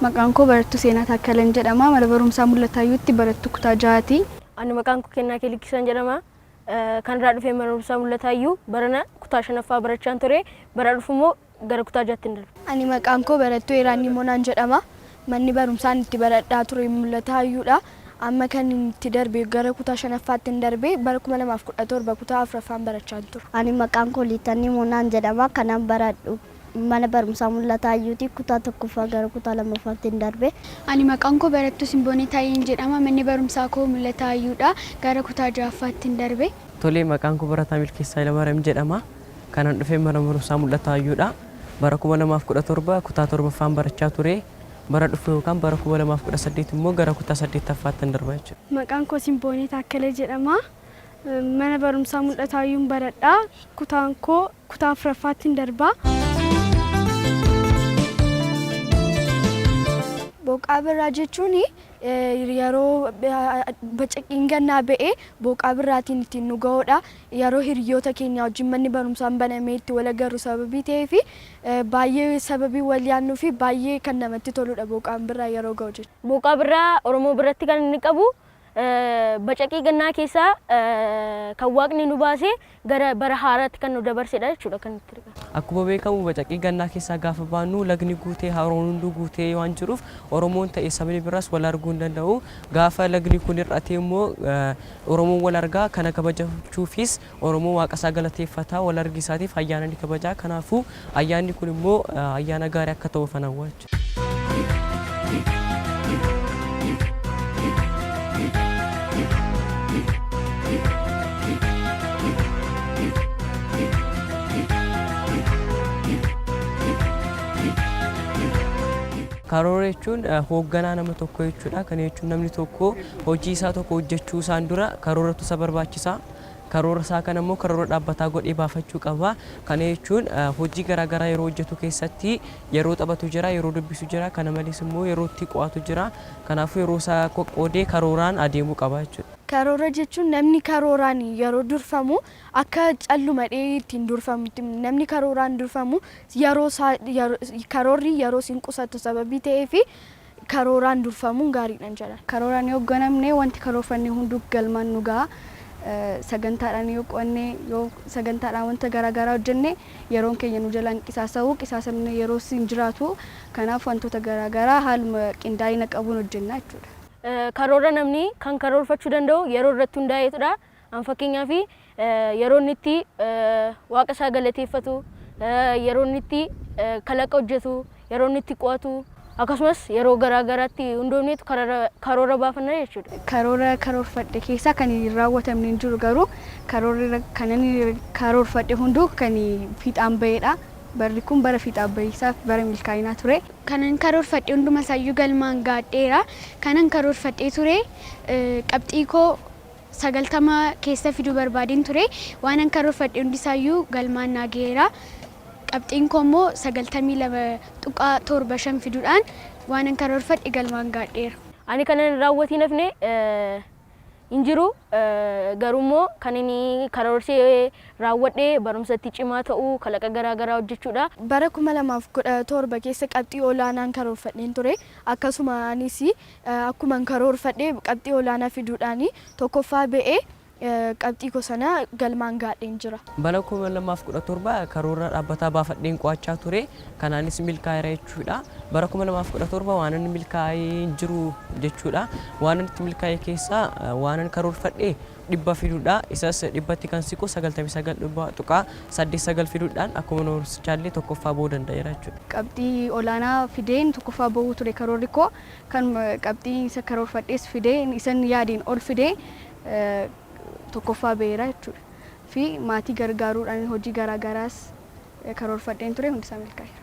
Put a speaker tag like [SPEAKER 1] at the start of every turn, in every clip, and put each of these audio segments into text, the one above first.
[SPEAKER 1] Maqaan koo Barattuu Seenaa Taakkalan jedhama. Mana barumsaa Mul'ataayuutti barattuu kutaa 6ti.
[SPEAKER 2] Ani maqaan koo Kennaa Keelikisan jedhama. Kan irraa dhufee mana barumsaa Mul'ataayuu barana kutaa 5ffaa barachaan ture. Bara dhufumoo gara kutaa 6tti darbe.
[SPEAKER 1] Ani maqaan koo Barattuu Eraanii Moonaan jedhama. Manni barumsaan itti baradhaa ture Mul'ataayuudha. Amma kan itti darbe gara kutaa 5ffaatti darbe bara 2017 kutaa 4ffaan barachaan ture.
[SPEAKER 3] Ani maqaan koo Liitanii Moonaan jedhama. Kanan baradhu mana barumsaa Mul'ataayuuti kutaa 1ffaa gara kutaa 2ffaatti darbe.
[SPEAKER 4] Ani maqaan koo Barattuu Simboonii Taayiin jedhama. Manni barumsaa koo Mul'ataayuudha gara kutaa 6ffaatti darbe.
[SPEAKER 5] Tolee, maqaan koo Barataa Milkeessaa Ilamaariyaam jedhama. Kanan dhufee mana barumsaa Mul'ataayuudha. Bara 2017 kutaa 7ffaan barachaa ture. Bara dhufu yookaan bara 2018 immoo gara kutaa 8ffaatti darbaa jechuudha.
[SPEAKER 1] Maqaan koo Simboonii Taakkalee jedhama. Mana barumsaa Mul'ataayuun baradhaa. Kutaan koo kutaa 4ffaatti darbaa. Boqaa birraa jechuun yeroo bacaqiin gannaa ba'ee boqaa birraatiin ittiin nu ga'uudha. Yeroo hiriyoota keenya wajjin manni barumsaan banamee itti wal agarru sababii ta'ee fi baay'ee sababii wal yaadnuu fi baay'ee kan namatti toludha boqaan birraa yeroo ga'u jechuudha.
[SPEAKER 2] Boqaa birraa Oromoo biratti kan inni qabu bacaqii gannaa keessaa kan waaqni nu baasee gara bara haaraatti kan nu dabarsedha jechuudha kan itti argamu.
[SPEAKER 5] Akkuma beekamu bacaqii gannaa keessaa gaafa baanu lagni guutee haroon hunduu guutee waan jiruuf Oromoon ta'ee sabni biraas wal arguu hin danda'u. Gaafa lagni kun hir'ate immoo Oromoon wal argaa kana kabajachuufis Oromoo waaqa isaa galateeffata wal argisaatiif ayyaana ni kabajaa. Kanaafuu ayyaanni kun immoo ayyaana gaarii akka ta'uuf hawwa jechuudha. Karoora jechuun hoogganaa nama tokko jechuudha. Kana jechuun namni tokko hojii isaa tokko hojjechuu isaan dura karooratu isa barbaachisa. Karoora isaa kana immoo karoora dhaabbataa godhee baafachuu qaba. Kana jechuun hojii garaagaraa yeroo hojjetu keessatti yeroo taphatu jira, yeroo dubbisu jira. Kana malees immoo yeroo itti qo'atu jira. Kanaafuu yeroo isaa qoqqoodee karooraan adeemuu qaba jechuudha.
[SPEAKER 1] Karoora jechuun namni karooraan yeroo durfamu akka callumadhee ittiin durfamu namni karooraan durfamu karoorri yeroo siin qusatu sababii ta'eef karooraan durfamuun gaariidha jedha. Karooraan yoo hoogganamne wanti karoorfanne hunduu galmaan nu ga'a. Sagantaadhaan yoo qo'annee yoo sagantaadhaan wanta garaagaraa hojjenne yeroon keenya nu jalaan qisaasa'u qisaasamne yeroo siin jiraatu kanaaf wantoota garaagaraa haaluma qindaa'ina qabuun hojjenna jechuudha.
[SPEAKER 2] Karoora namni kan karoorfachuu danda'u yeroo irratti hundaa'eetudha. An fakkeenyaaf yeroo inni itti waaqa isaa galateeffatu, yeroo inni itti kalaqa hojjetu, yeroo inni itti qo'atu akkasumas yeroo garaagaraatti hundoofneetu karoora baafanna jechuudha.
[SPEAKER 1] Karoora karoorfadhe keessaa kan hin raawwatamne hin jiru garuu karoora kan inni karoorfadhe hunduu kan fiixaan ba'edha. Barri kun bara fiixaan ba'iisaaf bara milkaa'inaa ture.
[SPEAKER 4] Kanan karoorfadhe hunduma isaayyuu galmaan gaadheera. Kanan karoorfadhee ture qabxii koo 90 keessa fiduu barbaadeen ture. Waanan karoorfadhe hundi isaayyuu galmaan naageera. Qabxiin koo immoo 92.75 fiduudhaan waanan karoorfadhe galmaan gaadheera.
[SPEAKER 2] Ani kanan raawwatiin hafne injiru garummoo kan inni karoorsee raawwadhe barumsatti cimaa ta'uu kalaqa garaagaraa hojjechuudha.
[SPEAKER 1] Bara 2017 keessa qabxii olaanaan karoorfadheen ture. Akkasumaanis akkuma karoorfadhe qabxii olaanaa fiduudhaan tokkoffaa ba'ee qabxii koo sana galmaan gaadheen jira.
[SPEAKER 5] Bara 2017 karoora dhaabbataa baafadheen qo'achaa ture. Kanaanis milkaa'eera jechuudha. Bara 2017 waan inni milkaa'ee jiru jechuudha. Waan inni milkaa'ee keessaa waan inni karoorfadhe 100 fiduudha. Isas 100tti kan siqu 99.89 fiduudhaan akkuma noorsichaallee tokkoffaa bahuu danda'eera jechuudha.
[SPEAKER 1] Qabxii olaanaa fideen tokkoffaa bahuu ture karoorri koo kan qabxii isa karoorfadhees fideen isan yaadiin ol fidee tokkoffaa baheera jechuudha. Fi maatii gargaaruudhaan hojii garaagaraas karoorfadheen ture hundi isaa milkaa'eera.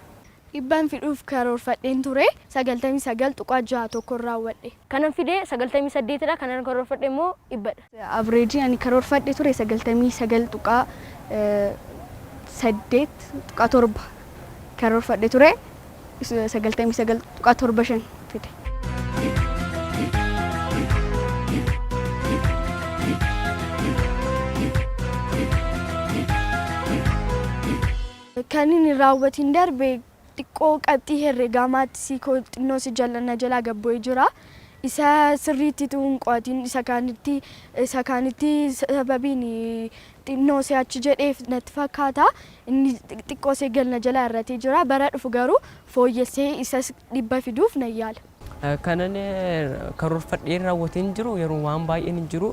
[SPEAKER 1] Dhibbaan fiduuf karoorfadheen ture 99.61 raawwadhe.
[SPEAKER 2] Kanan fide 98dha. Kanan karoorfadhe immoo 100dha.
[SPEAKER 1] Average ani karoorfadhe ture 99.8.7 karoorfadhe ture 99.75 fide. Kan inni raawwatiin darbe
[SPEAKER 6] xiqqoo qabxii herregaa maatisii koo xinnoo si jallanna jalaa gabbo'ee jira. Isa sirriitti tuun qo'atiin isa kaanitti sababiin xinnoo si achi jedheef natti fakkaata. Inni xiqqoo see galna jalaa irratee jira. Bara dhufu garuu fooyyessee isa dhibba fiduuf nan yaala.
[SPEAKER 5] Kanan karoorfadhee raawwateen jiru yeroo waan baay'een hin jiru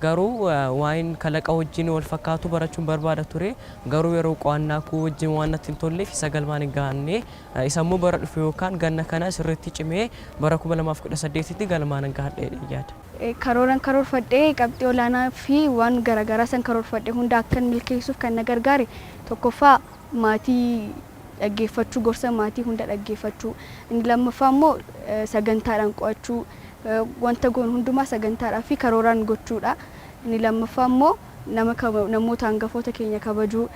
[SPEAKER 5] garuu waan kalaqa wajjin wal fakkaatu barachuun barbaada ture garuu yeroo qo'annaa koo wajjin waan natti hin tolleef isa galmaan hin gahanne isa immoo bara dhufu yookaan ganna kana sirriitti cimee bara 2018tti galmaan hin gahadhee yaada.
[SPEAKER 1] Karooran karoorfadhee qabxii olaanaa fi waan garaagaraa san karoorfadhee hunda akkan milkeessuuf kan na gargaare tokkoffaa maatii dhaggeeffachuu gorsa maatii hunda dhaggeeffachuu inni lammaffaa immoo sagantaadhaan qo'achuu wanta goon hundumaa sagantaadhaa fi karooraan gochuudha inni lammaffaa immoo namoota hangafoota keenya kabajuu.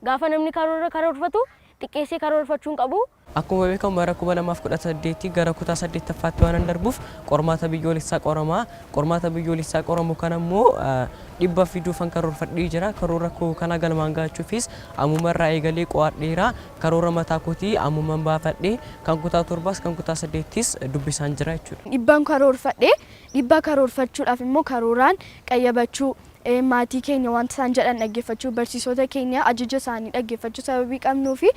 [SPEAKER 2] Gaafa namni karoorfatu xiqqeessee karoorfachuun qabu.
[SPEAKER 5] Akkuma beekamu bara 2018 gara kutaa 8ffaatti waan darbuuf qormaata biyyoolessaa qoramaa. Qormaata biyyoolessaa qoramu kana immoo dhibba fiduufan karoorfadhee jira. Karoora koo kana galmaan gahuufis ammumarraa eegalee qo'adheera. Karoora mataa kootii ammumaan baafadhee kan kutaa 7s kan kutaa 8s dubbisaan jira jechuudha.
[SPEAKER 6] Dhibbaan karoorfadhee dhibba karoorfachuudhaaf immoo karooraan qayyabachuu maatii keenya wanta isaan jedhan dhaggeeffachuu barsiisota keenya ajaja isaanii dhaggeeffachuu sababii qabnuu fi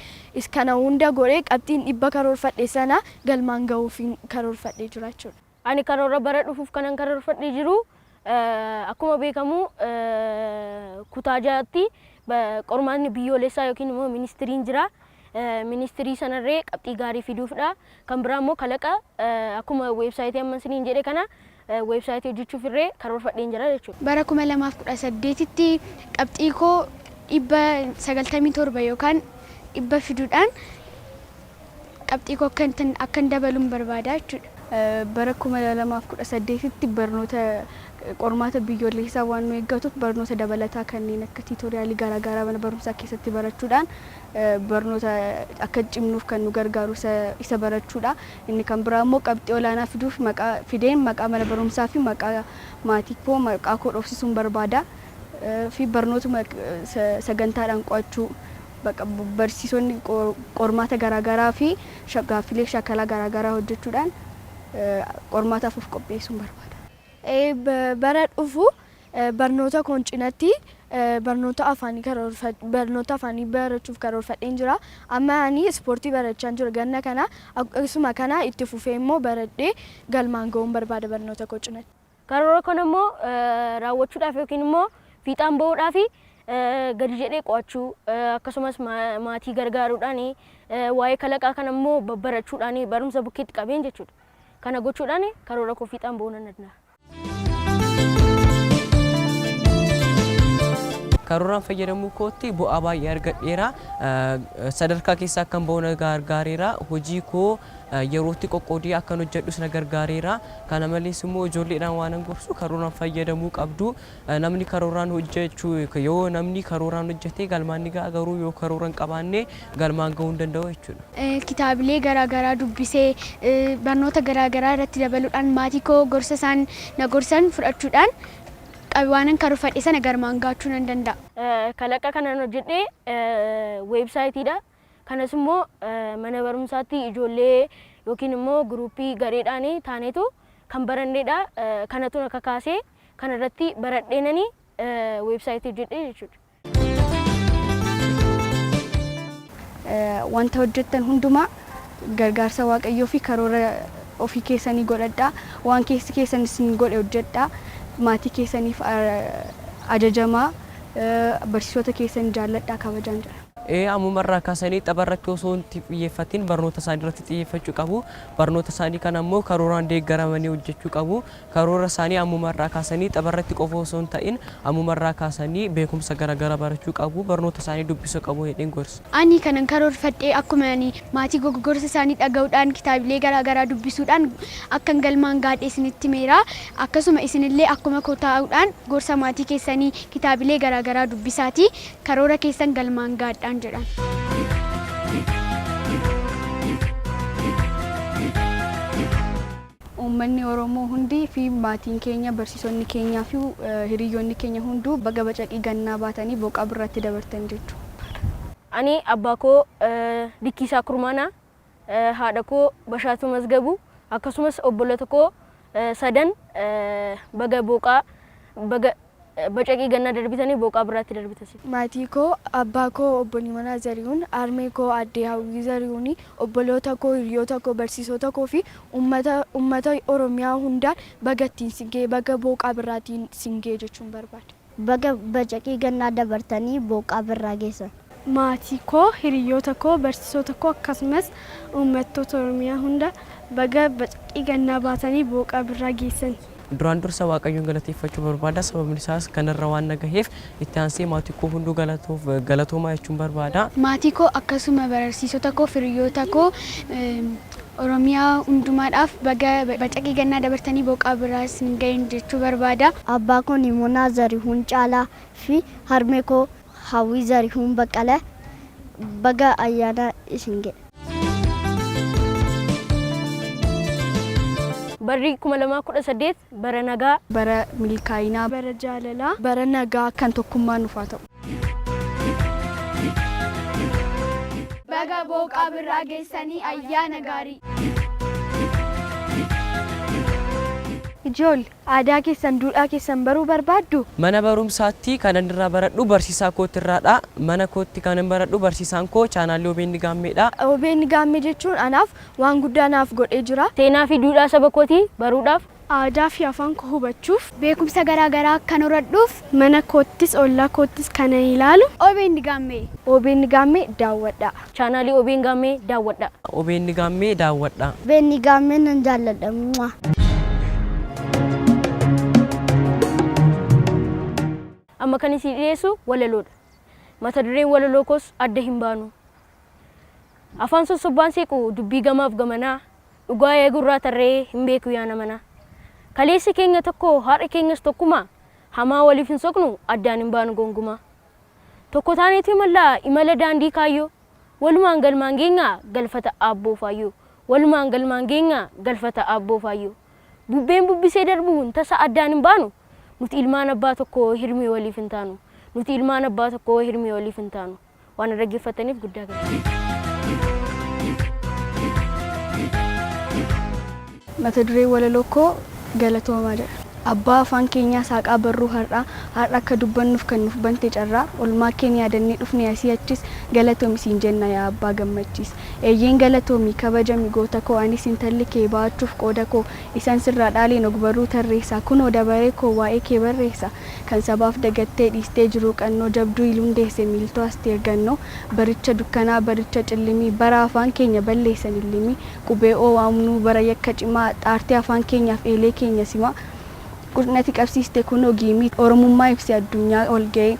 [SPEAKER 6] kana hunda godhee qabxiin dhibba karoorfadhee sana galmaan gahuuf karoorfadhee jira jechuudha.
[SPEAKER 2] Ani karoora bara dhufuuf kanan karoorfadhee jiru akkuma beekamu kutaa ja'atti qormaanni biyyoolessaa yookiin immoo ministiriin jira. Ministirii sanarree qabxii gaarii fiduufdha. Kan biraa immoo kalaqa akkuma weebsaayitii amma isiniin jedhe kana weebsaayitii hojjechuuf irree karoorfadheen jira jechuudha.
[SPEAKER 4] Bara 2018tti qabxii koo 97 yookaan 100 fiduudhaan qabxii koo akkan dabaluun barbaada jechuudha.
[SPEAKER 1] Bara 2018tti barnoota qormaata biyyoolessaa waan nu eeggatuuf barnoota dabalataa kanneen akka tiitoriyaalii garaagaraa mana barumsaa keessatti barachuudhaan barnoota akka cimnuuf kan nu gargaaru isa barachuudha. Inni kan biraa immoo qabxii olaanaa fiduuf maqaa mana barumsaa fi maqaa maatii koo maqaa koo dhoofsisuun barbaada. Fi barnootuma sagantaadhaan qo'achuu barsiisonni qormaata garaagaraa fi gaaffilee shaakalaa garaagaraa hojjechuudhaan qormaataaf of qopheessuun barbaada.
[SPEAKER 6] Bara dhufu barnoota koon cinatti barnoota afaanii barachuuf karoorfadheen jira. Amma ani ispoortii barachaa jira ganna kana akkasuma kana itti fufee immoo baradhee galmaan gahuun barbaada barnoota koo cinatti.
[SPEAKER 2] Karoora kana immoo raawwachuudhaaf yookiin immoo fiixaan bahuudhaaf gadi jedhee qo'achuu akkasumas maatii gargaaruudhaan waa'ee kalaqaa kana immoo barachuudhaan barumsa bukkeetti qabeen jechuudha. Kana gochuudhaan karoora koo fiixaan bahuu nan danda'a.
[SPEAKER 5] Karooraan fayyadamuu kootti bu'aa baay'ee argadheera. Sadarkaa keessaa akkan bahu na gargaareera. Hojii koo yerootti qoqqoodee akkan hojjedhus na gargaareera. Kana malees immoo ijoolleedhaan waan gorsu karooraan fayyadamuu qabdu. Namni karooraan hojjechuu yoo namni karooraan hojjetee galmaan ni ga'a garuu yoo karooraan qabaanne galmaan gahuu hin danda'u jechuudha.
[SPEAKER 4] Kitaabilee garaagaraa dubbisee barnoota garaagaraa irratti dabaluudhaan maatii koo gorsa isaan na gorsan fudhachuudhaan waanan karoorfadhe sana galmaan gahuu nan danda'a.
[SPEAKER 2] Kalaqa kanan hojjedhee weebsaayitiidha. Kanas immoo mana barumsaatti ijoollee yookiin immoo guruupii gareedhaan taaneetu kan baranneedha. Kanatu akka kaasee kanarratti baradheenanii weebsaayitii hojjedhee jechuudha.
[SPEAKER 1] Wanta hojjettan hundumaa gargaarsa waaqayyoo fi karoora ofii keessanii godhadhaa. Waan keessi keessan isin godhe hojjedhaa. Maatii keessaniif ajajamaa barsiisota keessan jaalladhaa kabajaan jira.
[SPEAKER 5] Ammumarraa kaasanii tapharratti osoo hin xiyyeeffatiin barnoota isaanii irratti xiyyeeffachuu qabu. Barnoota isaanii kana immoo karooraan deeggaramanii hojjechuu qabu. Karoora isaanii ammumarraa kaasanii tapharratti qofa osoo hin ta'in ammumarraa kaasanii beekumsa garaagaraa barachuu qabu. Barnoota isaanii dubbisuu qabu jedheen gorsa.
[SPEAKER 4] Ani kanan karoorfadhee akkuma maatii gorsa isaanii dhaga'uudhaan kitaabilee garaagaraa dubbisuudhaan akkan galmaan gaadhee isinitti meera. Akkasuma isinillee akkuma koo taa'uudhaan gorsa maatii keessanii kitaabilee garaagaraa dubbisaatii karoora keessan galmaan gaadhaa.
[SPEAKER 1] uummanni Oromoo hundi fi maatiin keenya barsiisonni keenyaa fi hiriyoonni keenya hunduu baga bacaqii gannaa baatanii booqaa birraatti dabartan jechuudha.
[SPEAKER 2] Ani abbaa koo Dikkiisaa Kurmaanaa, haadha koo Bashaatu Mazgabu, akkasumas obboloota koo sadan baga booqaa bacaqii gannaa darbitanii booqaa birraatti darbitasi.
[SPEAKER 6] Maatii koo abbaa koo obbo Nimanaa Zarihuun, harmee koo addee Hawwii Zarihuun, obboloota koo hiriyoota koo barsiisota koo fi uummata Oromiyaa hundaan baga ittiin singee baga booqaa birraatiin singee jechuun barbaada.
[SPEAKER 3] Baga bacaqii gannaa dabartanii booqaa birraa geessan.
[SPEAKER 4] Maatii koo, hiriyoota koo, barsiisota koo akkasumas uummattoota Oromiyaa hunda baga bacaqii gannaa baatanii booqaa birraa geessan.
[SPEAKER 5] Duraan dursa Waaqayyoon galateeffachuu barbaada. Sababni isaas kanarra waan nagaheef itti aansee maatii koo hunduu galatoomaa jechuun barbaada.
[SPEAKER 4] Maatii koo akkasuma barsiisota koo, hiriyoota koo Oromiyaa hundumaadhaaf baga bacaqii gannaa dabartanii booqaa birraa isin ga'een jechuu barbaada.
[SPEAKER 3] Abbaa koo Nimanaa Zarihuun Caalaa fi harmee koo Hawwii Zarihuun Baqqalee baga ayyaana isin ga'e.
[SPEAKER 2] Barri 2018 bara nagaa,
[SPEAKER 1] bara milkaa'inaa,
[SPEAKER 4] bara jaalalaa,
[SPEAKER 1] bara nagaa kan tokkummaa nuuf haa ta'u.
[SPEAKER 4] Baga booqaa birraa geessanii ayyaana gaarii.
[SPEAKER 6] Ijoollee aadaa keessan duudhaa keessan baruu barbaaddu?
[SPEAKER 5] Mana barumsaatti kanan irraa baradhu barsiisaa kootti irraadha. Mana kootti kanan baradhu barsiisaan koo chaanaalii OBN Gaammeedha.
[SPEAKER 6] OBN Gaammee jechuun anaaf waan guddaa naaf godhee jira.
[SPEAKER 2] seenaa fi duudhaa saba kootii baruudhaaf,
[SPEAKER 4] Aadaa fi afaan koo hubachuuf, beekumsa garaagaraa kan horadhuuf, mana koottis ollaa koottis kan ilaalu OBN Gaammee.
[SPEAKER 6] OBN Gaammee daawwadha.
[SPEAKER 2] chaanaalii OBN Gaammee daawwadha.
[SPEAKER 5] OBN Gaammee daawwadha.
[SPEAKER 3] OBN Gaammee nan jaalladha.
[SPEAKER 2] Amma kan isin dhiyeessu walaloodha. Mata dureen walaloo koos adda hin baanu. Afaan sossobbaan seequ dubbii gamaaf gamanaa, dhugaa eegurraa tarree hin beeku yaa namanaa. Kaleessi keenya tokko haadha keenyas tokkuma, hamaa waliif hin soqnu addaan hin baanu gongumaa. Tokko taaneetu mallaa imala daandii kaayyoo, walumaan galmaan geenya galfata aabboo faayyoo, walumaan galmaan geenya galfata aabboo faayyoo. Bubbeen bubbisee darbuun tasa addaan hin baanu, nuti ilmaan abbaa tokko hirmii waliif hin taanu. Nuti ilmaan abbaa tokko hirmii waliif hin taanu. Waan dhaggeeffataniif guddaa galatoomaa.
[SPEAKER 1] Mata duree walaloo koo galatoomaa jedha. Abbaa afaan keenyaa saaqaa barruu har'a akka dubbannuuf kan nuuf bante carraa olmaa keenya yaadannee dhufne asii achis galatoomi siin jenna yaa abbaa gammachiis. Eeyyeen galatoomi kabajami goota koo anis intalli kee ba'achuuf qooda koo isaan sirraa dhaaleen ogbarruu tarreessa kunoo dabaree koo waa'ee kee barreessa kan sabaaf dagattee dhiistee jiru qannoo jabduu ilundeesse miiltoo asteer gannoo baricha dukkanaa baricha cillimii bara afaan keenya balleessan illimii qubee waamnuu bara yakka cimaa xaartee afaan keenyaaf eelee keenya simaa. Qurnati qabsiiste kunoo giimii Oromummaa ibsi addunyaa ol ga'e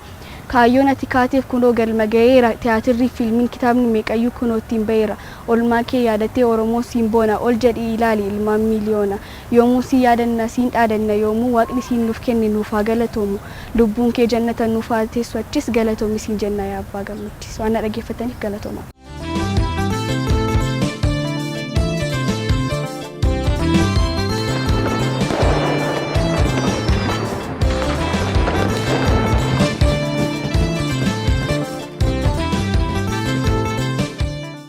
[SPEAKER 1] kaayyoon ati kaateef kunoo galma ga'eera tiyaatirri fiilmiin kitaabni meeqayyuu kunoo ittiin ba'eera olmaa kee yaadatee Oromoo siin boona ol jedhii ilaali ilmaan miiliyoona yoomuu siin yaadanna siin dhaadanna yoomuu waaqni siin nuuf kenne nuuf haa galatoomu lubbuun kee jannata nuuf haa teessu achis galatoomi siin jenna yaa abbaa gammachiis waan dhaggeeffataniif galatooma.